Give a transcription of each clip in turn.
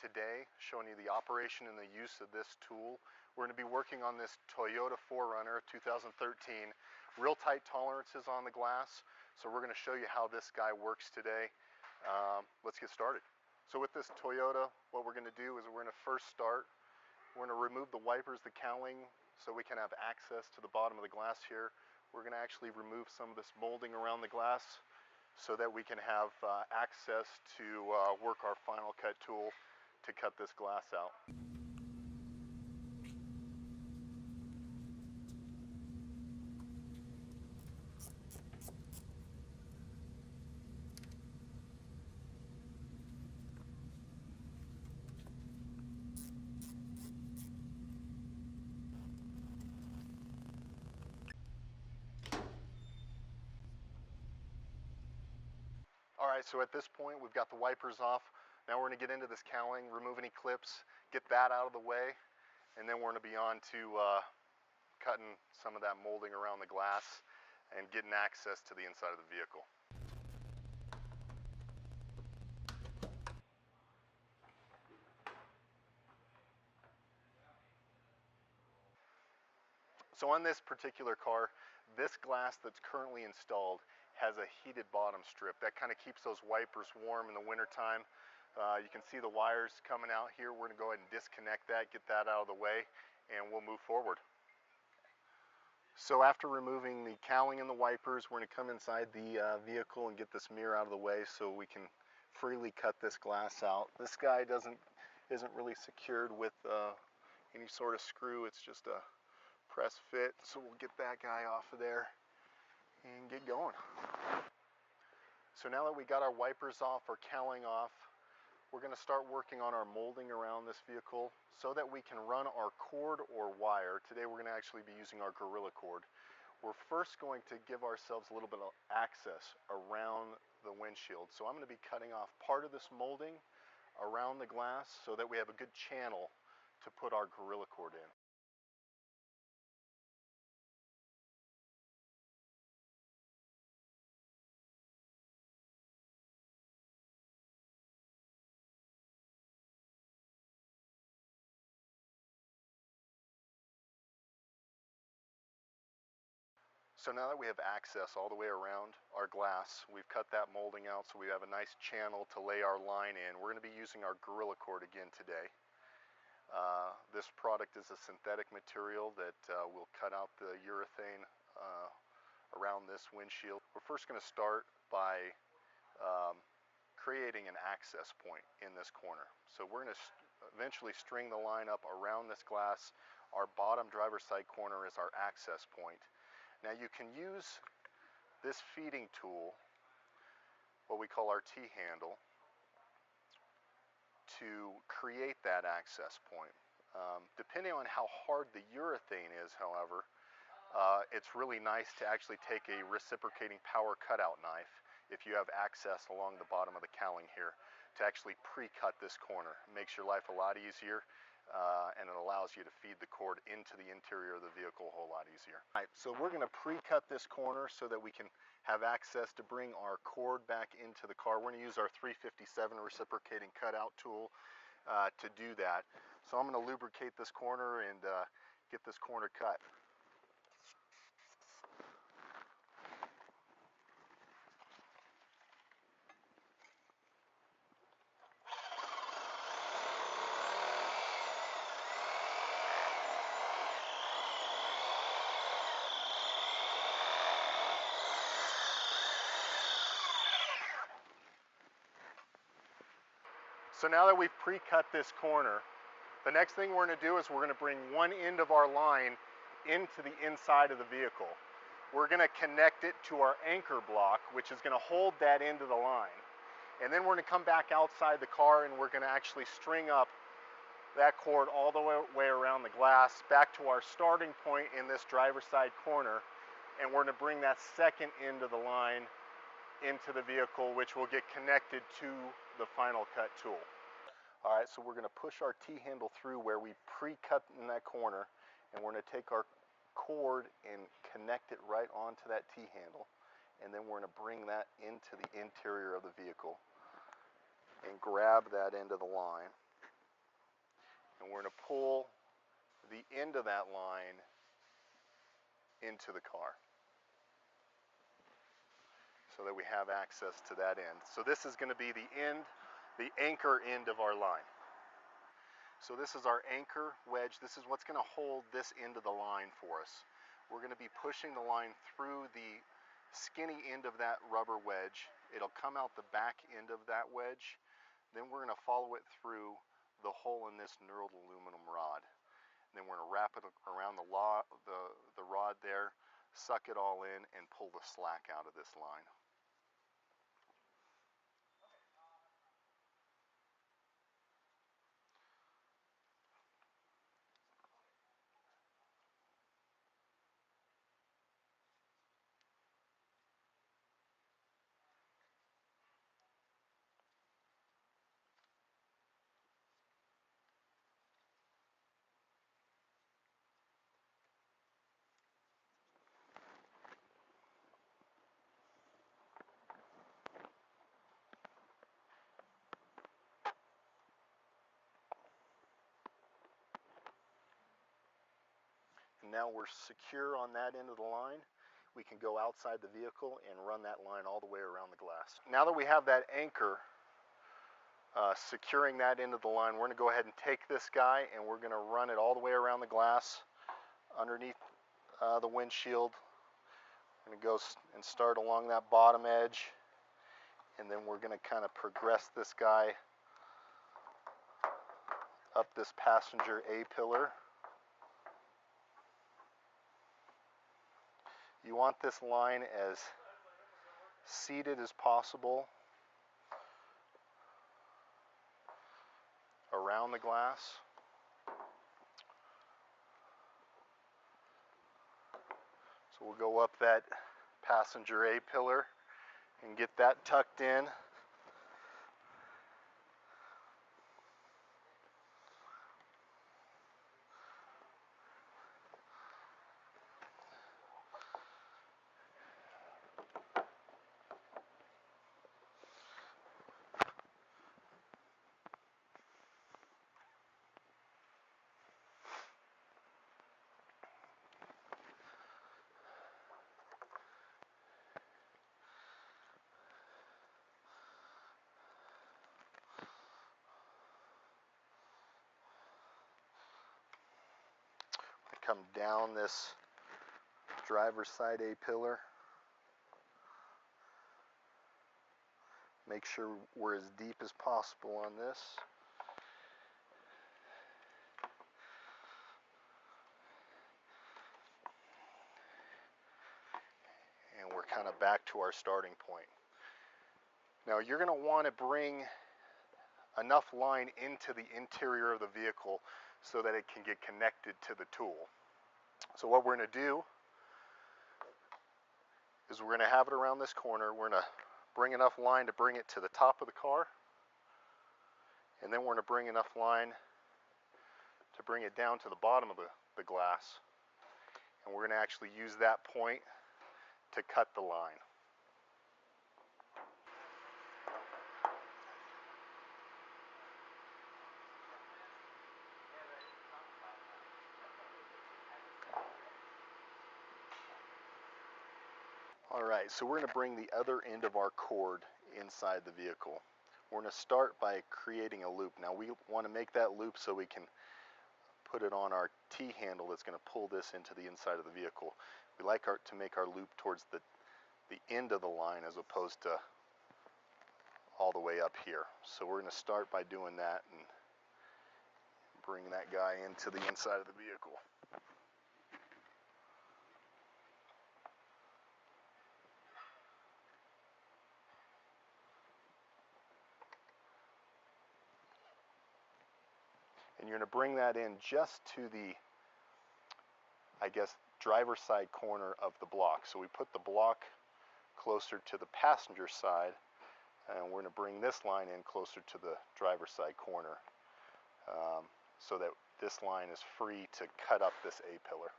today, showing you the operation and the use of this tool. We're going to be working on this Toyota 4Runner 2013. Real tight tolerances on the glass, so we're going to show you how this guy works today. Let's get started. So with this Toyota, what we're going to do is we're going to first start. We're going to remove the wipers, the cowling, so we can have access to the bottom of the glass here. We're going to actually remove some of this molding around the glass so that we can have access to work our FinalCut tool to cut this glass out. Alright, so at this point we've got the wipers off. Now we're going to get into this cowling, remove any clips, get that out of the way, and then we're going to be on to cutting some of that molding around the glass and getting access to the inside of the vehicle. So on this particular car, this glass that's currently installed has a heated bottom strip. That kind of keeps those wipers warm in the wintertime. You can see the wires coming out here. We're going to go ahead and disconnect that, get that out of the way, and we'll move forward. So after removing the cowling and the wipers, we're going to come inside the vehicle and get this mirror out of the way so we can freely cut this glass out. This guy isn't really secured with any sort of screw. It's just a press fit, so we'll get that guy off of there and get going. So now that we got our wipers off, our cowling off, we're going to start working on our molding around this vehicle so that we can run our cord or wire. Today we're going to actually be using our Gorilla cord. We're first going to give ourselves a little bit of access around the windshield. So I'm going to be cutting off part of this molding around the glass so that we have a good channel to put our Gorilla cord in. So now that we have access all the way around our glass, we've cut that molding out so we have a nice channel to lay our line in. We're going to be using our Gorilla cord again today. This product is a synthetic material that will cut out the urethane around this windshield. We're first going to start by creating an access point in this corner. So we're going to eventually string the line up around this glass. Our bottom driver's side corner is our access point. Now you can use this feeding tool, what we call our T-handle, to create that access point. Depending on how hard the urethane is, however, it's really nice to actually take a reciprocating power cutout knife, if you have access along the bottom of the cowling here, to actually pre-cut this corner. It makes your life a lot easier. And it allows you to feed the cord into the interior of the vehicle a whole lot easier. All right, so we're going to pre-cut this corner so that we can have access to bring our cord back into the car. We're going to use our 357 reciprocating cutout tool to do that. So I'm going to lubricate this corner and get this corner cut. So now that we've pre-cut this corner, the next thing we're going to do is we're going to bring one end of our line into the inside of the vehicle. We're going to connect it to our anchor block, which is going to hold that end of the line. And then we're going to come back outside the car and we're going to actually string up that cord all the way around the glass back to our starting point in this driver's side corner. And we're going to bring that second end of the line into the vehicle, which will get connected to the FinalCut tool. All right, so we're going to push our T-handle through where we pre-cut in that corner, and we're going to take our cord and connect it right onto that T-handle, and then we're going to bring that into the interior of the vehicle and grab that end of the line and we're going to pull the end of that line into the car so that we have access to that end. So this is going to be the end, the anchor end of our line. So this is our anchor wedge. This is what's going to hold this end of the line for us. We're going to be pushing the line through the skinny end of that rubber wedge. It'll come out the back end of that wedge. Then we're going to follow it through the hole in this knurled aluminum rod. And then we're going to wrap it around the rod there, suck it all in, and pull the slack out of this line. And now we're secure on that end of the line. We can go outside the vehicle and run that line all the way around the glass. Now that we have that anchor securing that end of the line, we're going to go ahead and take this guy and we're going to run it all the way around the glass underneath the windshield. We're going to go and start along that bottom edge, and then we're going to kind of progress this guy up this passenger A-pillar. You want this line as seated as possible around the glass. So we'll go up that passenger A-pillar and get that tucked in. Come down this driver's side A-pillar. Make sure we're as deep as possible on this. And we're kind of back to our starting point. Now you're going to want to bring enough line into the interior of the vehicle so that it can get connected to the tool. So what we're going to do is we're going to have it around this corner. We're going to bring enough line to bring it to the top of the car, and then we're going to bring enough line to bring it down to the bottom of the glass, and we're going to actually use that point to cut the line. Alright, so we're going to bring the other end of our cord inside the vehicle. We're going to start by creating a loop. Now we want to make that loop so we can put it on our T-handle that's going to pull this into the inside of the vehicle. We like to make our loop towards the end of the line as opposed to all the way up here. So we're going to start by doing that and bring that guy into the inside of the vehicle. And you're going to bring that in just to the, I guess, driver's side corner of the block. So we put the block closer to the passenger side, and we're going to bring this line in closer to the driver's side corner so that this line is free to cut up this A-pillar.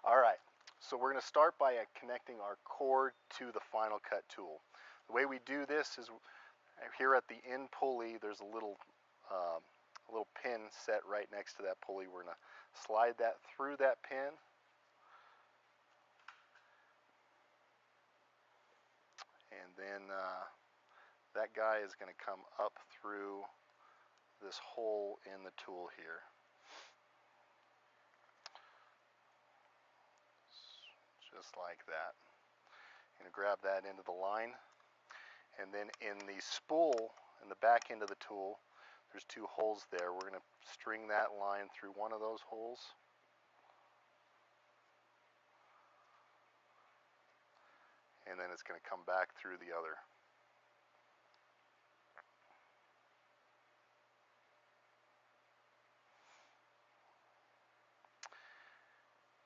All right, so we're going to start by connecting our cord to the FinalCut tool. The way we do this is here at the end pulley, there's a little pin set right next to that pulley. We're going to slide that through that pin. And then that guy is going to come up through this hole in the tool here. Just like that. I'm going to grab that into the line. And then in the spool, in the back end of the tool, there's two holes there. We're going to string that line through one of those holes. And then it's going to come back through the other.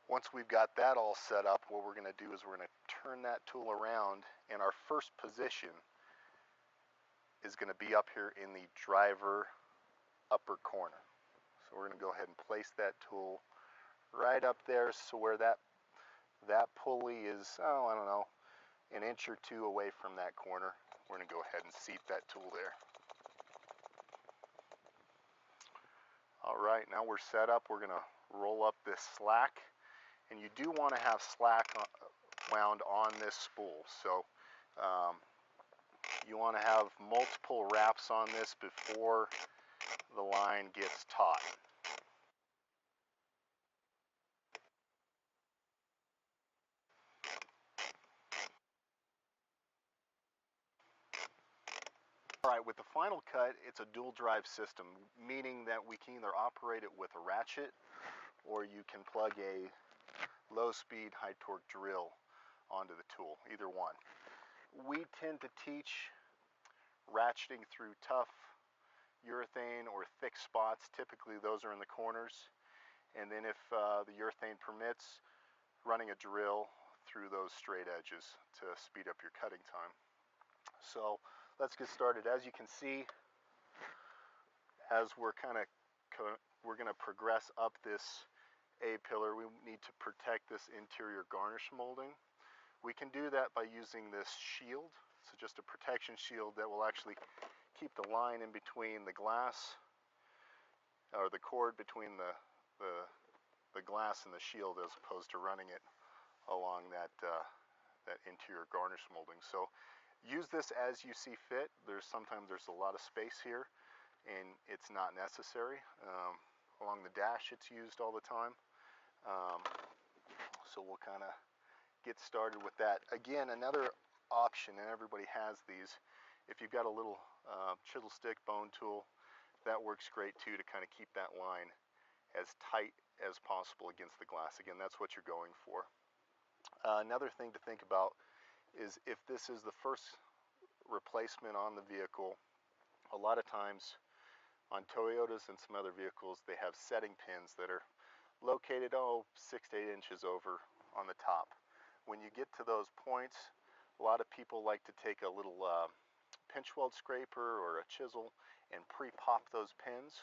Once we've got that all set up, what we're going to do is we're going to turn that tool around, and our first position is going to be up here in the driver upper corner. So we're going to go ahead and place that tool right up there, so where that pulley is, oh, I don't know, an inch or two away from that corner. We're going to go ahead and seat that tool there. All right, now we're set up. We're going to roll up this slack, and you do want to have slack wound on this spool. So you want to have multiple wraps on this before the line gets taut. All right, with the FinalCut, it's a dual drive system, meaning that we can either operate it with a ratchet or you can plug a low speed, high torque drill onto the tool, either one. We tend to teach ratcheting through tough urethane or thick spots. Typically those are in the corners. And then if the urethane permits, running a drill through those straight edges to speed up your cutting time. So let's get started. As you can see, as we're going to progress up this A-pillar, we need to protect this interior garnish molding. We can do that by using this shield. So just a protection shield that will actually keep the line in between the glass, or the cord between the glass and the shield, as opposed to running it along that interior garnish molding. So use this as you see fit. Sometimes there's a lot of space here and it's not necessary. Along the dash it's used all the time. So we'll kind of get started with that. Again, another option, and everybody has these, if you've got a little chisel stick bone tool, that works great too, to kind of keep that line as tight as possible against the glass. Again, that's what you're going for. Another thing to think about is if this is the first replacement on the vehicle, a lot of times on Toyotas and some other vehicles, they have setting pins that are located 6 to 8 inches over on the top. When you get to those points, a lot of people like to take a little pinch weld scraper or a chisel and pre-pop those pins.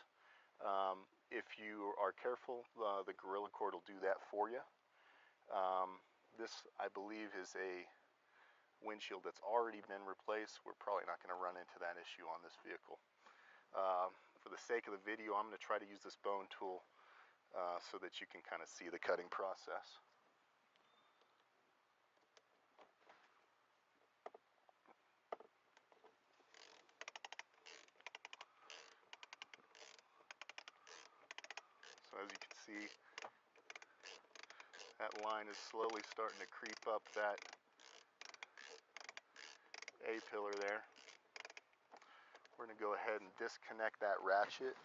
If you are careful, the Gorilla Cord will do that for you. This, I believe, is a windshield that's already been replaced. We're probably not going to run into that issue on this vehicle. For the sake of the video, I'm going to try to use this bone tool so that you can kind of see the cutting process. So as you can see, that line is slowly starting to creep up that A-pillar there. We're going to go ahead and disconnect that ratchet.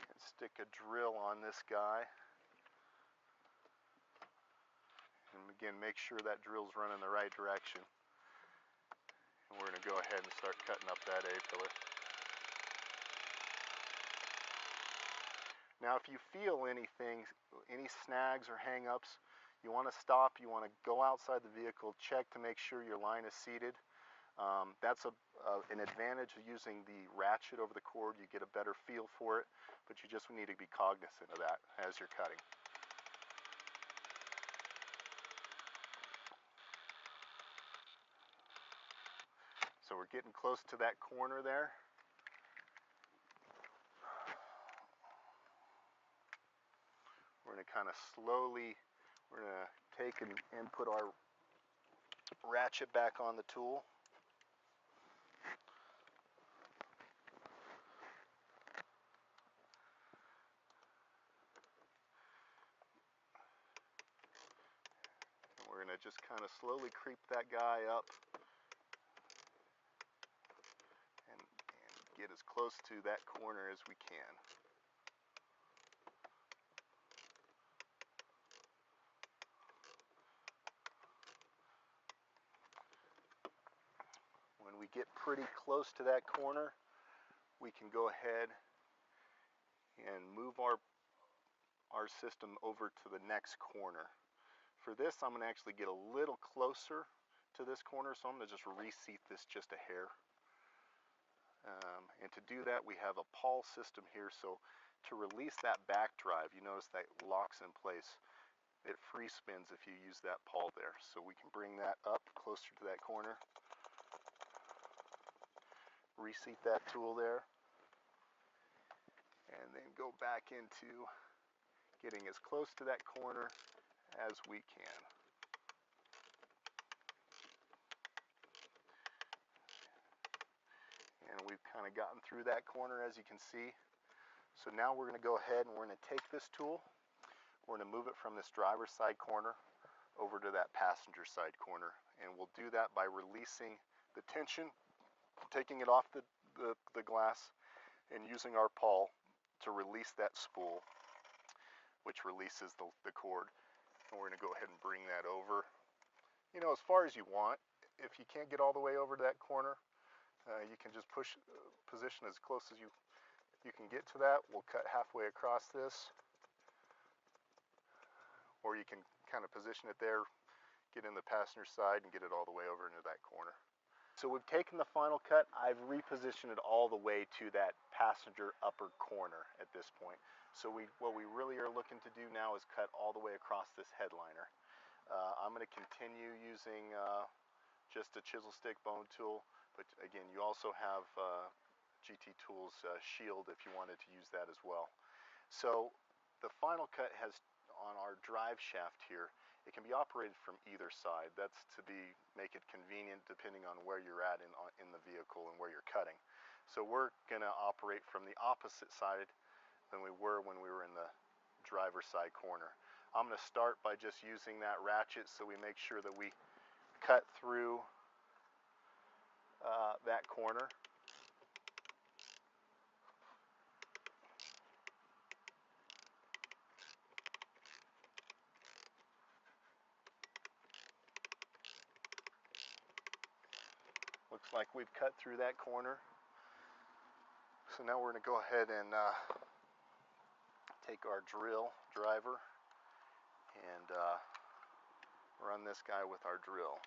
And stick a drill on this guy. And again, make sure that drill's running the right direction. And we're going to go ahead and start cutting up that A-pillar. Now if you feel anything, any snags or hang-ups, you want to stop, you want to go outside the vehicle, check to make sure your line is seated. That's an advantage of using the ratchet over the cord. You get a better feel for it, but you just need to be cognizant of that as you're cutting. we're getting close to that corner there. We're going to kind of slowly, we're going to take and put our ratchet back on the tool. And we're going to just kind of slowly creep that guy up and get as close to that corner as we can. When we get pretty close to that corner, we can go ahead and move our system over to the next corner. For this, I'm going to actually get a little closer to this corner, so I'm going to just reseat this just a hair. And to do that, we have a pull system here, so to release that back drive, you notice that locks in place. It free spins if you use that pull there. So we can bring that up closer to that corner. Reseat that tool there. And then go back into getting as close to that corner as we can. And we've kind of gotten through that corner, as you can see. So now we're going to go ahead and we're going to take this tool, we're going to move it from this driver's side corner over to that passenger side corner. And we'll do that by releasing the tension, taking it off the glass, and using our pull to release that spool, which releases the cord. And we're going to go ahead and bring that over, you know, as far as you want. If you can't get all the way over to that corner, you can just position as close as you can get to that. We'll cut halfway across this, or you can kind of position it there, get in the passenger side, and get it all the way over into that corner. So we've taken the FinalCut, I've repositioned it all the way to that passenger upper corner at this point. So what we really are looking to do now is cut all the way across this headliner. I'm going to continue using just a chisel stick bone tool, but again, you also have GT Tools shield if you wanted to use that as well. So the FinalCut has, on our drive shaft here, it can be operated from either side. That's to make it convenient depending on where you're at in the vehicle and where you're cutting. So we're going to operate from the opposite side than we were when we were in the driver's side corner. I'm going to start by just using that ratchet so we make sure that we cut through that corner. Looks like we've cut through that corner. So now we're going to go ahead and take our driver and run this guy with our drill.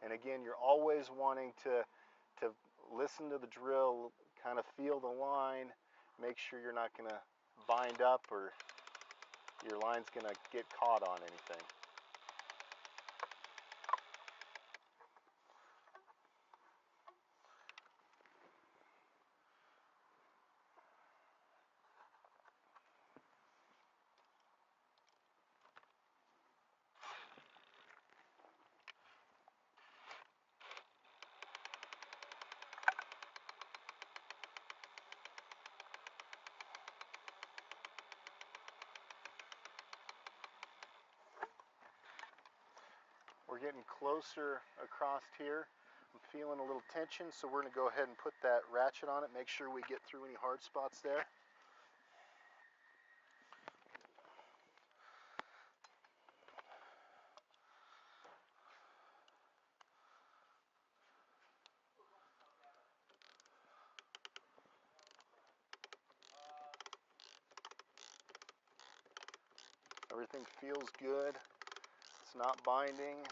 And again, you're always wanting to listen to the drill, kind of feel the line, make sure you're not going to bind up or your line's going to get caught on anything. We're getting closer across here. I'm feeling a little tension, so we're going to go ahead and put that ratchet on it, make sure we get through any hard spots there. Everything feels good. It's not binding.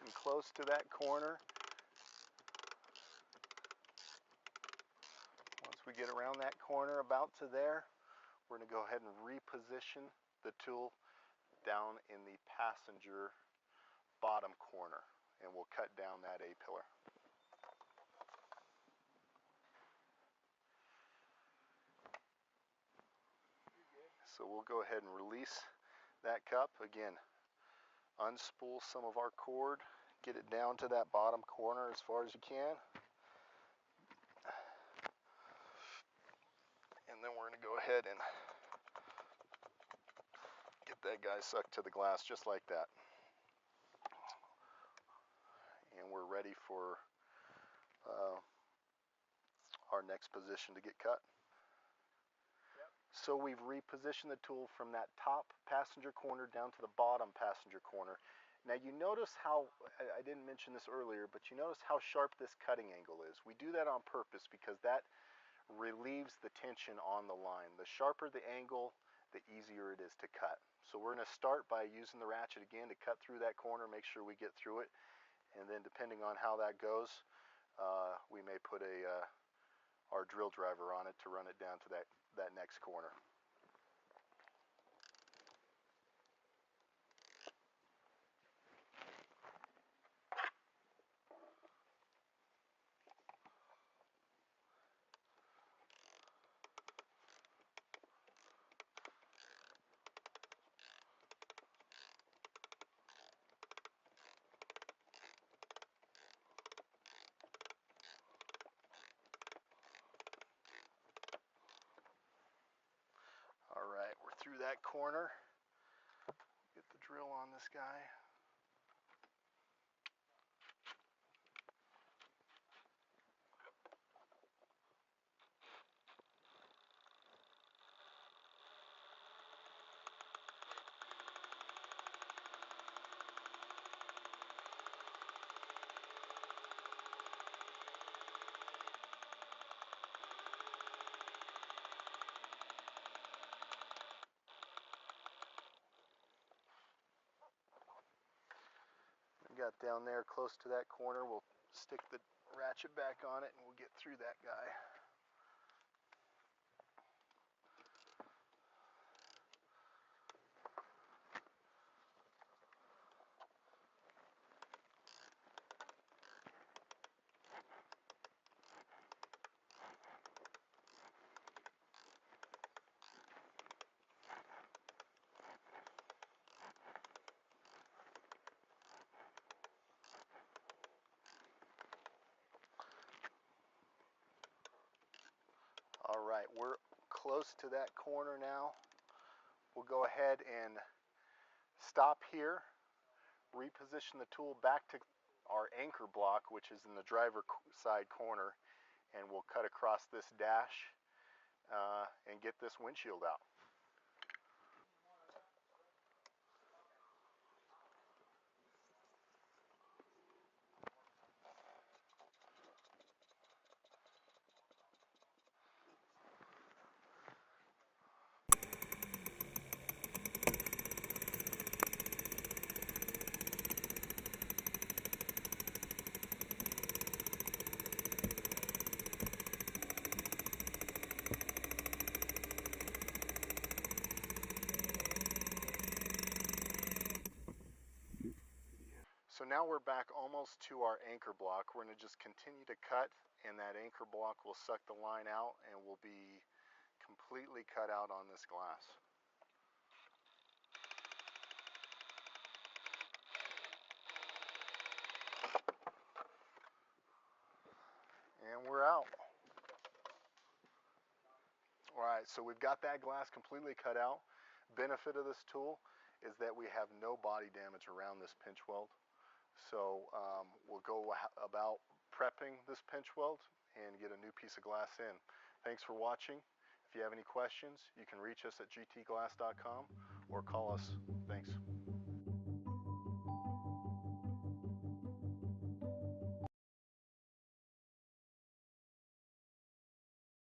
getting close to that corner. Once we get around that corner about to there, we're going to go ahead and reposition the tool down in the passenger bottom corner, and we'll cut down that A-pillar. So we'll go ahead and release that cup. Again, unspool some of our cord, get it down to that bottom corner as far as you can. And then we're going to go ahead and get that guy sucked to the glass just like that. And we're ready for our next position to get cut. So we've repositioned the tool from that top passenger corner down to the bottom passenger corner. Now you notice how, I didn't mention this earlier, but you notice how sharp this cutting angle is. We do that on purpose because that relieves the tension on the line. The sharper the angle, the easier it is to cut. So we're going to start by using the ratchet again to cut through that corner, make sure we get through it, and then depending on how that goes, we may put our drill driver on it to run it down to that next corner. All right, we're through that corner. Get the drill on this guy. Got down there close to that corner, we'll stick the ratchet back on it and we'll get through that guy. All right, we're close to that corner now. We'll go ahead and stop here, reposition the tool back to our anchor block, which is in the driver side corner, and we'll cut across this dash and get this windshield out. So now we're back almost to our anchor block. We're going to just continue to cut, and that anchor block will suck the line out and will be completely cut out on this glass. And we're out. All right, so we've got that glass completely cut out. Benefit of this tool is that we have no body damage around this pinch weld. So we'll go about prepping this pinch weld and get a new piece of glass in. Thanks for watching. If you have any questions, you can reach us at gtglass.com or call us. Thanks.